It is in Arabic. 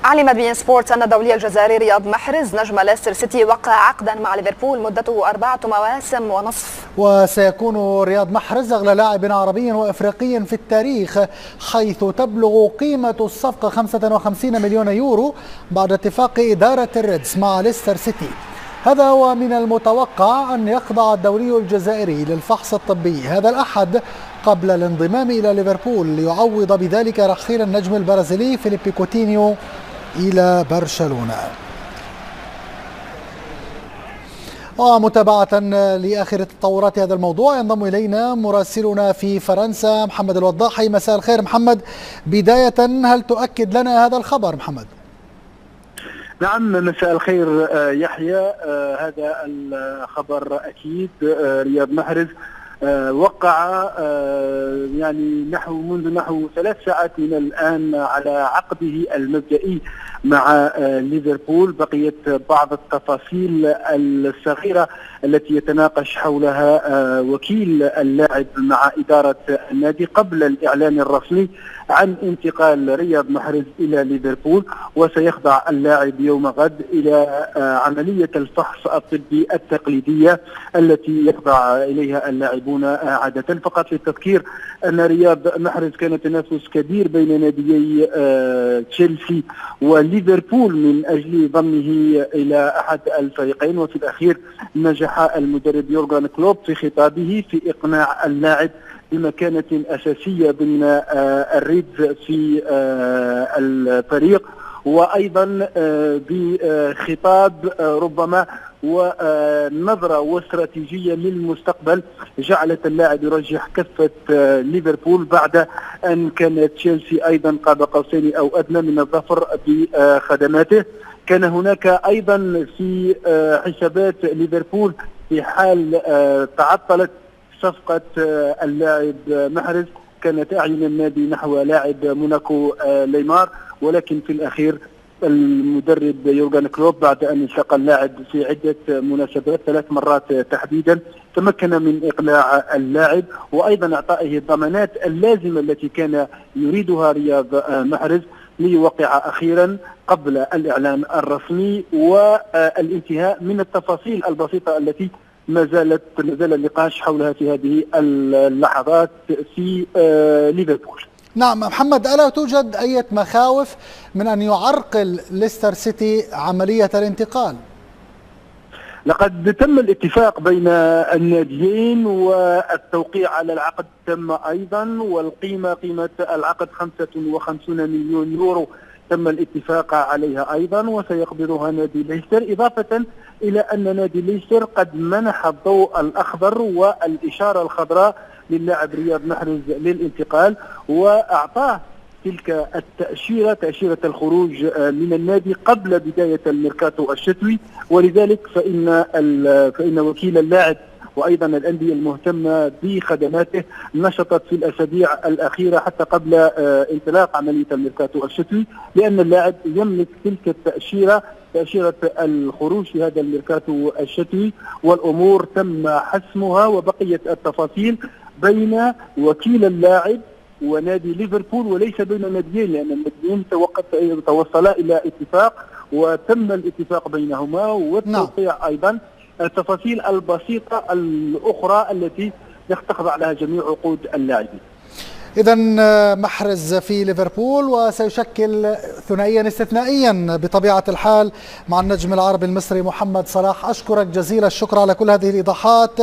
علم بي إن سبورتس أن الدولي الجزائري رياض محرز نجم ليستر سيتي وقع عقدا مع ليفربول مدته 4 مواسم ونصف. وسيكون رياض محرز أغلى لاعب عربي وإفريقي في التاريخ، حيث تبلغ قيمة الصفقة 55 مليون يورو بعد اتفاق إدارة الريدز مع ليستر سيتي. هذا هو من المتوقع أن يخضع الدولي الجزائري للفحص الطبي هذا الأحد قبل الانضمام إلى ليفربول ليعوض بذلك رحيل النجم البرازيلي فيليبي كوتينيو إلى برشلونة. ومتابعة لآخر تطورات هذا الموضوع ينضم إلينا مراسلنا في فرنسا محمد الوضاحي. مساء الخير محمد. بداية هل تؤكد لنا هذا الخبر محمد؟ نعم، مساء الخير يحيى. هذا الخبر أكيد. رياض محرز وقع منذ نحو 3 ساعات من الآن على عقده المبدئي مع ليفربول. بقيت بعض التفاصيل الصغيرة التي يتناقش حولها وكيل اللاعب مع إدارة النادي قبل الإعلان الرسمي عن انتقال رياض محرز إلى ليفربول. وسيخضع اللاعب يوم غد إلى عملية الفحص الطبي التقليدية التي يخضع إليها اللاعبون عادة. فقط للتذكير أن رياض محرز كان تنافس كبير بين ناديي تشيلسي وليفربول من أجل ضمه إلى أحد الفريقين، وفي الأخير نجح المدرب يورغان كلوب في خطابه في إقناع اللاعب بمكانة أساسية ضمن الريدز في الفريق، وأيضا بخطاب ربما ونظرة واستراتيجية للمستقبل جعلت اللاعب يرجح كفة ليفربول بعد أن كانت تشيلسي أيضا قاب قوسين أو أدنى من الظفر بخدماته. كان هناك أيضا في حسابات ليفربول في حال تعطلت صفقة اللاعب محرز كانت أعين النادي نحو لاعب موناكو ليمار، ولكن في الأخير المدرب يورغان كلوب بعد أن التقى اللاعب في عدة مناسبات 3 مرات تحديدا تمكن من إقلاع اللاعب وأيضا إعطائه الضمانات اللازمة التي كان يريدها رياض محرز ليوقع أخيرا قبل الإعلان الرسمي والانتهاء من التفاصيل البسيطة التي ما زال النقاش حولها في هذه اللحظات في ليفربول. نعم محمد، ألا توجد أي مخاوف من أن يعرقل ليستر سيتي عملية الانتقال؟ لقد تم الاتفاق بين الناديين والتوقيع على العقد تم أيضا، قيمة العقد 55 مليون يورو تم الاتفاق عليها أيضا وسيقبضها نادي ليستر، إضافة إلى أن نادي ليستر قد منح الضوء الأخضر والإشارة الخضراء للاعب رياض محرز للانتقال وأعطاه تلك التأشيرة، تأشيرة الخروج من النادي قبل بداية الميركاتو الشتوي. ولذلك فإن وكيل اللاعب وأيضا الأندية المهتمة بخدماته نشطت في الأسابيع الأخيرة حتى قبل انطلاق عملية الميركاتو الشتوي، لأن اللاعب يملك تلك التأشيرة، تأشيرة الخروج في هذا الميركاتو الشتوي، والأمور تم حسمها وبقيت التفاصيل بين وكيل اللاعب ونادي ليفربول وليس بين الناديين، لأن الناديين توصلا إلى اتفاق وتم الاتفاق بينهما والتوقيع أيضا التفاصيل البسيطة الأخرى التي تخضع لها جميع عقود اللاعبين. إذن محرز في ليفربول وسيشكل ثنائيا استثنائيا بطبيعة الحال مع النجم العربي المصري محمد صلاح. أشكرك جزيل الشكر على كل هذه الإيضاحات.